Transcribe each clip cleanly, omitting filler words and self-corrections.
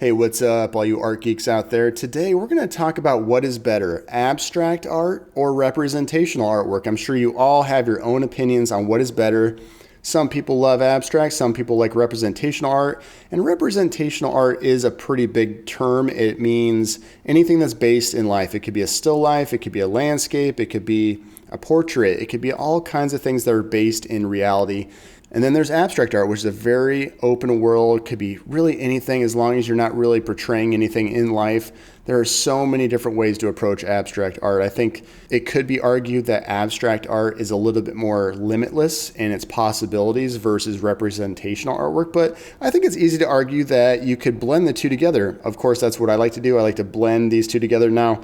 Hey, what's up, all you art geeks out there? Today, we're going to talk about what is better, abstract art or representational artwork. I'm sure you all have your own opinions on what is better. Some people love abstract, some people like representational art, and representational art is a pretty big term. It means anything that's based in life. It could be a still life, it could be a landscape, it could be a portrait, it could be all kinds of things that are based in reality. And then there's abstract art, which is a very open world, could be really anything as long as you're not really portraying anything in life. There are so many different ways to approach abstract art. I think it could be argued that abstract art is a little bit more limitless in its possibilities versus representational artwork, but I think it's easy to argue that you could blend the two together. Of course, that's what I like to do. I like to blend these two together. Now,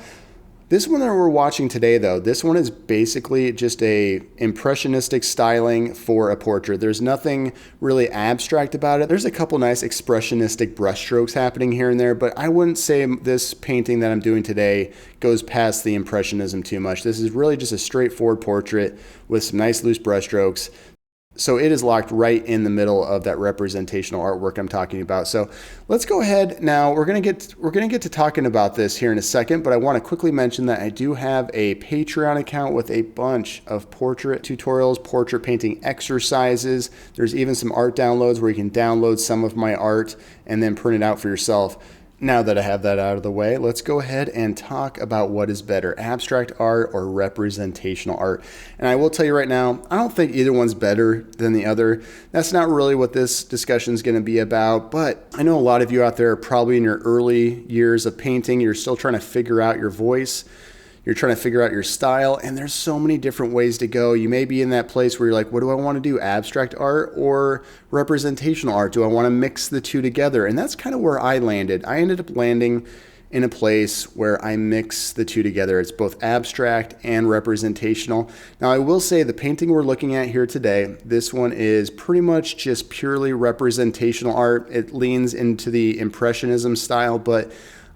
this one that we're watching today, though, this one is basically just a impressionistic styling for a portrait. There's nothing really abstract about it. There's a couple nice expressionistic brushstrokes happening here and there, but I wouldn't say this painting that I'm doing today goes past the impressionism too much. This is really just a straightforward portrait with some nice loose brushstrokes. So it is locked right in the middle of that representational artwork I'm talking about. So let's go ahead now. We're gonna get to talking about this here in a second, but I want to quickly mention that I do have a Patreon account with a bunch of portrait tutorials, portrait painting exercises. There's even some art downloads where you can download some of my art and then print it out for yourself. Now that I have that out of the way, let's go ahead and talk about what is better, abstract art or representational art. And I will tell you right now, I don't think either one's better than the other. That's not really what this discussion is going to be about, but I know a lot of you out there are probably in your early years of painting. You're still trying to figure out your voice. You're trying to figure out your style, and there's so many different ways to go. You may be in that place where you're like, what do I want to do, abstract art or representational art? Do I want to mix the two together? And that's kind of where I landed. I ended up landing in a place where I mix the two together. It's both abstract and representational. Now, I will say the painting we're looking at here today, this one is pretty much just purely representational art. It leans into the Impressionism style, but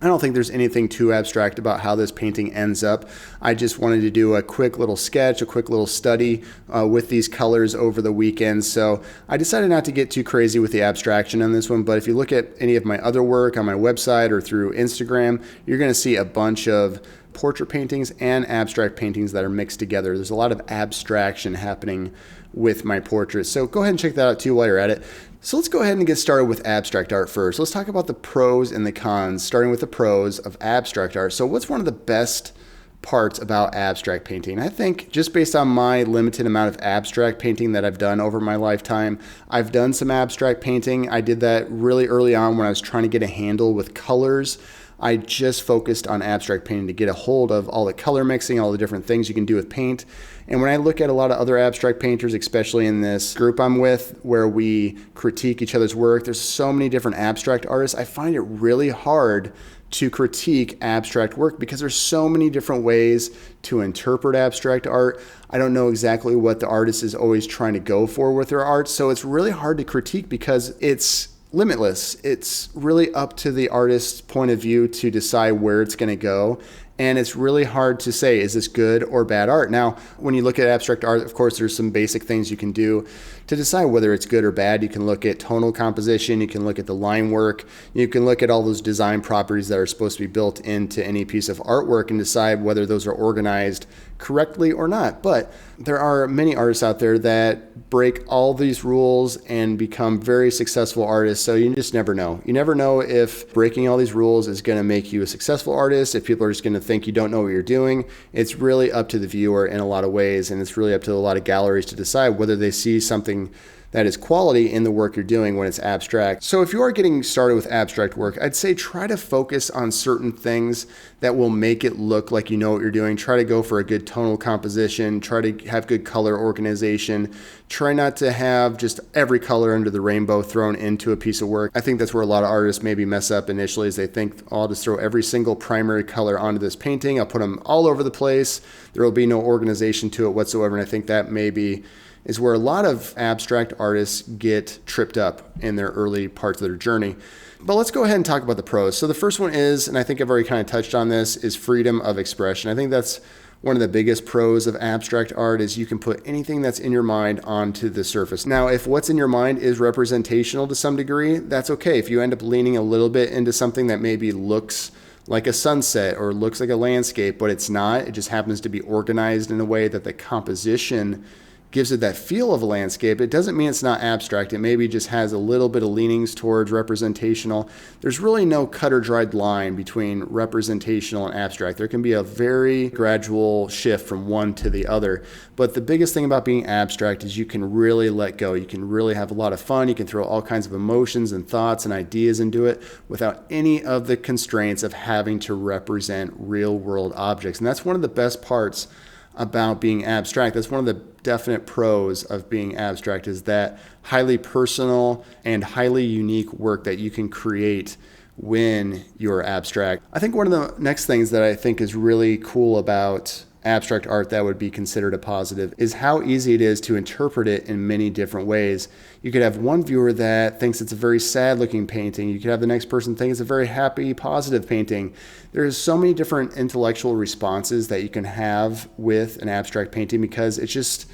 I don't think there's anything too abstract about how this painting ends up. I just wanted to do a quick little sketch, a quick little study with these colors over the weekend. So I decided not to get too crazy with the abstraction on this one, but if you look at any of my other work on my website or through Instagram, you're gonna see a bunch of portrait paintings and abstract paintings that are mixed together. There's a lot of abstraction happening with my portraits. So go ahead and check that out too while you're at it. So let's go ahead and get started with abstract art first. Let's talk about the pros and the cons, starting with the pros of abstract art. So what's one of the best parts about abstract painting? I think just based on my limited amount of abstract painting that I've done over my lifetime, I've done some abstract painting. I did that really early on when I was trying to get a handle with colors. I just focused on abstract painting to get a hold of all the color mixing, all the different things you can do with paint. And when I look at a lot of other abstract painters, especially in this group I'm with, where we critique each other's work, there's so many different abstract artists. I find it really hard to critique abstract work because there's so many different ways to interpret abstract art. I don't know exactly what the artist is always trying to go for with their art. So it's really hard to critique because it's limitless. It's really up to the artist's point of view to decide where it's going to go. And it's really hard to say, is this good or bad art? Now, when you look at abstract art, of course, there's some basic things you can do to decide whether it's good or bad. You can look at tonal composition. You can look at the line work. You can look at all those design properties that are supposed to be built into any piece of artwork and decide whether those are organized correctly or not. But there are many artists out there that break all these rules and become very successful artists. So you just never know. You never know if breaking all these rules is going to make you a successful artist, if people are just going to think you don't know what you're doing. It's really up to the viewer in a lot of ways, and it's really up to a lot of galleries to decide whether they see something that is quality in the work you're doing when it's abstract. So if you are getting started with abstract work, I'd say try to focus on certain things that will make it look like you know what you're doing. Try to go for a good tonal composition. Try to have good color organization. Try not to have just every color under the rainbow thrown into a piece of work. I think that's where a lot of artists maybe mess up initially, is they think, oh, I'll just throw every single primary color onto this painting. I'll put them all over the place. There will be no organization to it whatsoever. And I think that maybe is where a lot of abstract artists get tripped up in their early parts of their journey. But let's go ahead and talk about the pros. So the first one is, and I think I've already kind of touched on this, is freedom of expression. I think that's one of the biggest pros of abstract art is you can put anything that's in your mind onto the surface. Now, if what's in your mind is representational to some degree, that's okay. If you end up leaning a little bit into something that maybe looks like a sunset or looks like a landscape, but it's not, it just happens to be organized in a way that the composition gives it that feel of a landscape, it doesn't mean it's not abstract. It maybe just has a little bit of leanings towards representational. There's really no cut or dried line between representational and abstract. There can be a very gradual shift from one to the other. But the biggest thing about being abstract is you can really let go. You can really have a lot of fun. You can throw all kinds of emotions and thoughts and ideas into it without any of the constraints of having to represent real world objects. And that's one of the best parts about being abstract. That's one of the definite pros of being abstract, is that highly personal and highly unique work that you can create when you're abstract. I think one of the next things that I think is really cool about abstract art that would be considered a positive is how easy it is to interpret it in many different ways. You could have one viewer that thinks it's a very sad looking painting. You could have the next person think it's a very happy, positive painting. There's so many different intellectual responses that you can have with an abstract painting because it's just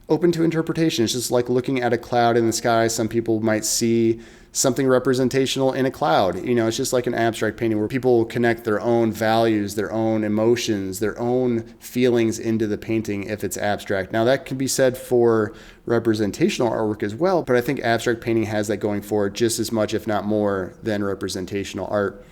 open to interpretation. It's just like looking at a cloud in the sky. Some people might see something representational in a cloud. You know, it's just like an abstract painting where people connect their own values, their own emotions, their own feelings into the painting if it's abstract. Now that can be said for representational artwork as well, but I think abstract painting has that going for it just as much, if not more, than representational art.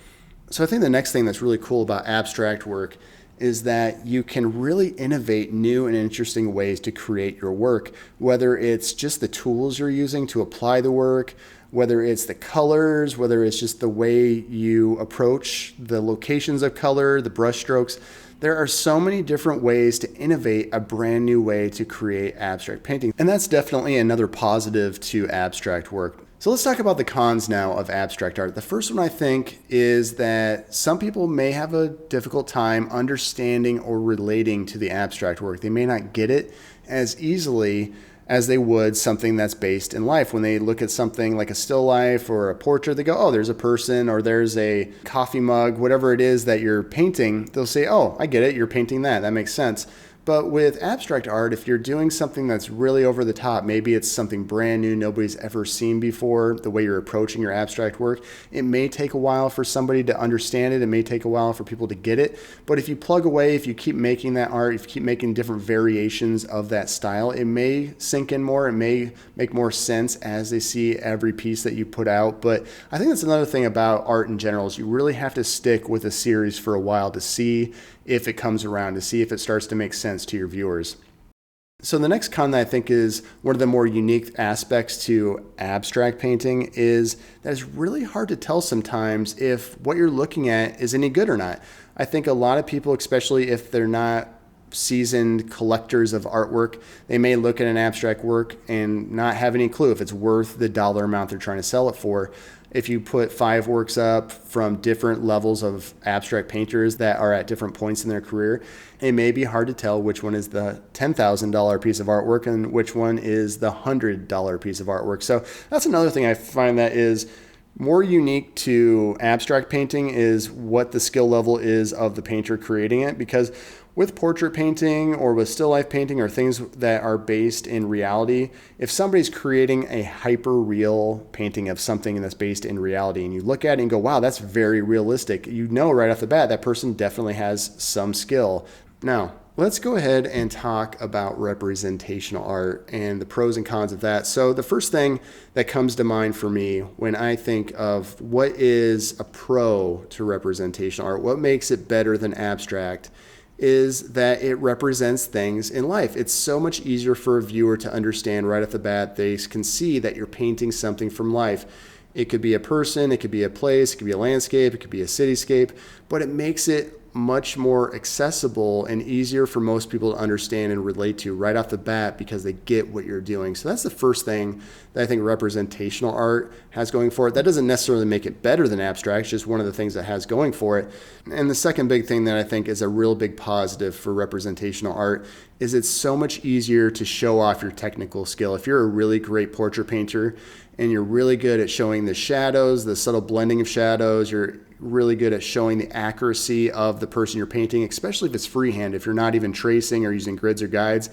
So I think the next thing that's really cool about abstract work is that you can really innovate new and interesting ways to create your work, whether it's just the tools you're using to apply the work, whether it's the colors, whether it's just the way you approach the locations of color, the brush strokes. There are so many different ways to innovate a brand new way to create abstract painting. And that's definitely another positive to abstract work. So let's talk about the cons now of abstract art. The first one I think is that some people may have a difficult time understanding or relating to the abstract work. They may not get it as easily as they would something that's based in life. When they look at something like a still life or a portrait, they go, oh, there's a person or there's a coffee mug, whatever it is that you're painting, they'll say, oh, I get it, you're painting that. That makes sense. But with abstract art, if you're doing something that's really over the top, maybe it's something brand new nobody's ever seen before, the way you're approaching your abstract work, it may take a while for somebody to understand it. It may take a while for people to get it. But if you plug away, if you keep making that art, if you keep making different variations of that style, it may sink in more. It may make more sense as they see every piece that you put out. But I think that's another thing about art in general is you really have to stick with a series for a while to see if it comes around, to see if it starts to make sense to your viewers. So the next con that I think is one of the more unique aspects to abstract painting is that it's really hard to tell sometimes if what you're looking at is any good or not. I think a lot of people, especially if they're not seasoned collectors of artwork, they may look at an abstract work and not have any clue if it's worth the dollar amount they're trying to sell it for. If you put 5 works up from different levels of abstract painters that are at different points in their career, it may be hard to tell which one is the $10,000 piece of artwork and which one is the $100 piece of artwork. So that's another thing I find that is more unique to abstract painting is what the skill level is of the painter creating it, because with portrait painting or with still life painting or things that are based in reality, if somebody's creating a hyper real painting of something that's based in reality and you look at it and go, wow, that's very realistic, you know right off the bat that person definitely has some skill. Now, let's go ahead and talk about representational art and the pros and cons of that. So the first thing that comes to mind for me when I think of what is a pro to representational art, what makes it better than abstract, is that it represents things in life. It's so much easier for a viewer to understand right off the bat. They can see that you're painting something from life. It could be a person, it could be a place, it could be a landscape, it could be a cityscape, but it makes it much more accessible and easier for most people to understand and relate to right off the bat because they get what you're doing. So that's the first thing that I think representational art has going for it. That doesn't necessarily make it better than abstract, it's just one of the things that has going for it. And the second big thing that I think is a real big positive for representational art is it's so much easier to show off your technical skill. If you're a really great portrait painter and you're really good at showing the shadows, the subtle blending of shadows, you're really good at showing the accuracy of the person you're painting, especially if it's freehand, if you're not even tracing or using grids or guides.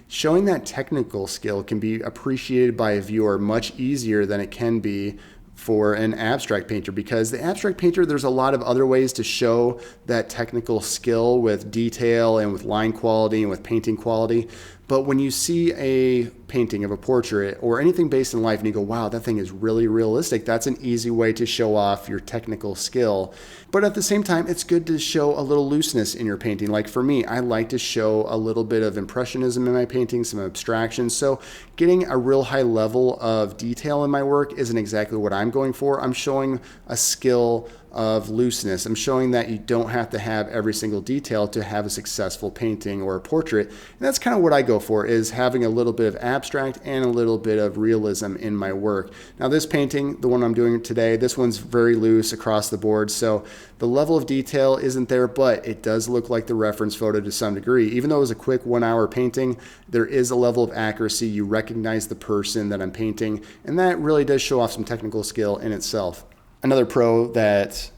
Showing that technical skill can be appreciated by a viewer much easier than it can be for an abstract painter, because the abstract painter, there's a lot of other ways to show that technical skill with detail and with line quality and with painting quality. But when you see a painting of a portrait or anything based in life and you go, wow, that thing is really realistic, that's an easy way to show off your technical skill. But at the same time, it's good to show a little looseness in your painting. Like for me, I like to show a little bit of impressionism in my painting, some abstraction. So getting a real high level of detail in my work isn't exactly what I'm going for. I'm showing a skill of looseness. I'm showing that you don't have to have every single detail to have a successful painting or a portrait. And that's kind of what I go for, is having a little bit of abstract and a little bit of realism in my work. Now this painting, the one I'm doing today, this one's very loose across the board. So the level of detail isn't there, but it does look like the reference photo to some degree. Even though it was a quick 1 hour painting, there is a level of accuracy. You recognize the person that I'm painting, and that really does show off some technical skill in itself. Another pro that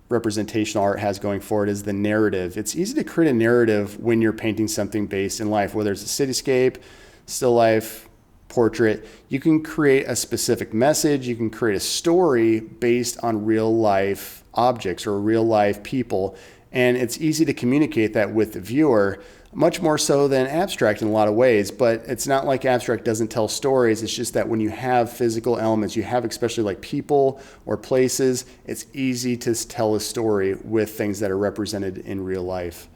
representational art has going for it is the narrative. It's easy to create a narrative when you're painting something based in life, whether it's a cityscape, still life, portrait. You can create a specific message. You can create a story based on real life objects or real life people. And it's easy to communicate that with the viewer, much more so than abstract in a lot of ways. But it's not like abstract doesn't tell stories. It's just that when you have physical elements, you have especially like people or places, it's easy to tell a story with things that are represented in real life.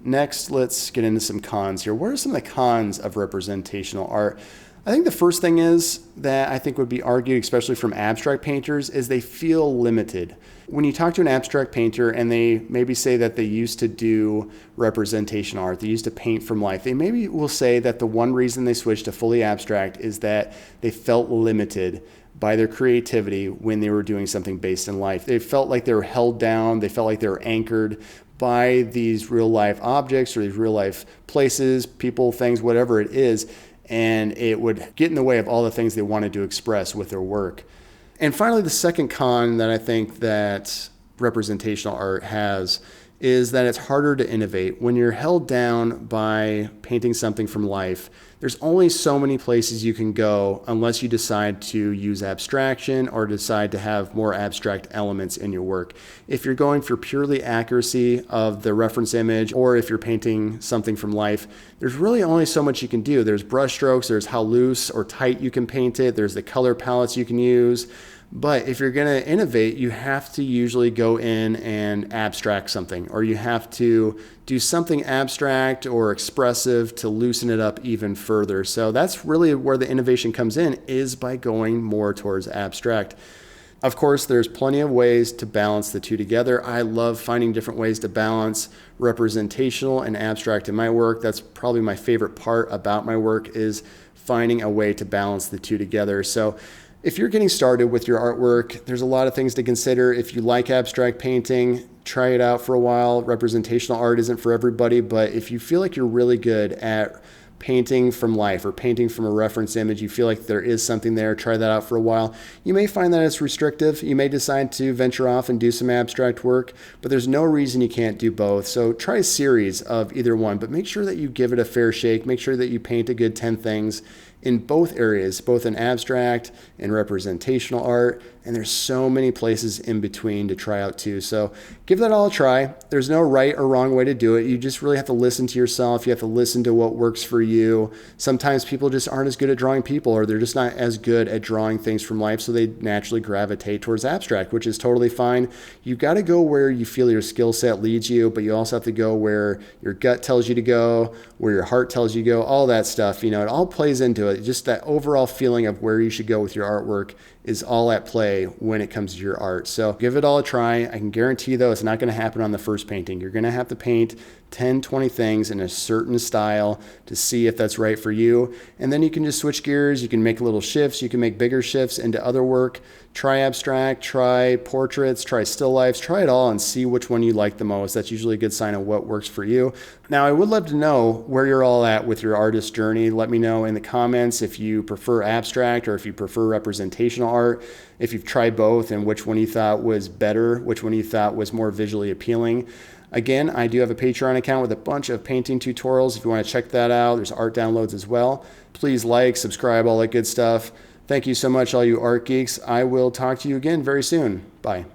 Next, let's get into some cons here. What are some of the cons of representational art? I think the first thing is that I think would be argued, especially from abstract painters, is they feel limited. When you talk to an abstract painter and they maybe say that they used to do representation art, they used to paint from life, they maybe will say that the one reason they switched to fully abstract is that they felt limited by their creativity when they were doing something based in life. They felt like they were held down, they felt like they were anchored by these real life objects or these real life places, people, things, whatever it is, and it would get in the way of all the things they wanted to express with their work. And finally, the second con that I think that representational art has is that it's harder to innovate. When you're held down by painting something from life, there's only so many places you can go unless you decide to use abstraction or decide to have more abstract elements in your work. If you're going for purely accuracy of the reference image, or if you're painting something from life, there's really only so much you can do. There's brush strokes, there's how loose or tight you can paint it, there's the color palettes you can use. But if you're going to innovate, you have to usually go in and abstract something, or you have to do something abstract or expressive to loosen it up even further. So that's really where the innovation comes in, is by going more towards abstract. Of course, there's plenty of ways to balance the two together. I love finding different ways to balance representational and abstract in my work. That's probably my favorite part about my work, is finding a way to balance the two together. So if you're getting started with your artwork, there's a lot of things to consider. If you like abstract painting, try it out for a while. Representational art isn't for everybody, but if you feel like you're really good at painting from life or painting from a reference image, you feel like there is something there, try that out for a while. You may find that it's restrictive. You may decide to venture off and do some abstract work, but there's no reason you can't do both. So try a series of either one, but make sure that you give it a fair shake. Make sure that you paint a good 10 things in both areas, both in abstract and representational art. And there's so many places in between to try out too. So give that all a try. There's no right or wrong way to do it. You just really have to listen to yourself. You have to listen to what works for you. Sometimes people just aren't as good at drawing people, or they're just not as good at drawing things from life, so they naturally gravitate towards abstract, which is totally fine. You got to go where you feel your skill set leads you, but you also have to go where your gut tells you to go, where your heart tells you to go, all that stuff. It all plays into it. Just that overall feeling of where you should go with your artwork is all at play when it comes to your art. So give it all a try. I can guarantee, though, it's not going to happen on the first painting. You're going to have to paint 10, 20 things in a certain style to see if that's right for you. And then you can just switch gears. You can make little shifts. You can make bigger shifts into other work. Try abstract, try portraits, try still lifes, try it all and see which one you like the most. That's usually a good sign of what works for you. Now, I would love to know where you're all at with your artist journey. Let me know in the comments if you prefer abstract or if you prefer representational art, if you've tried both and which one you thought was better, which one you thought was more visually appealing. Again, I do have a Patreon account with a bunch of painting tutorials. If you want to check that out, there's art downloads as well. Please like, subscribe, all that good stuff. Thank you so much, all you art geeks. I will talk to you again very soon. Bye.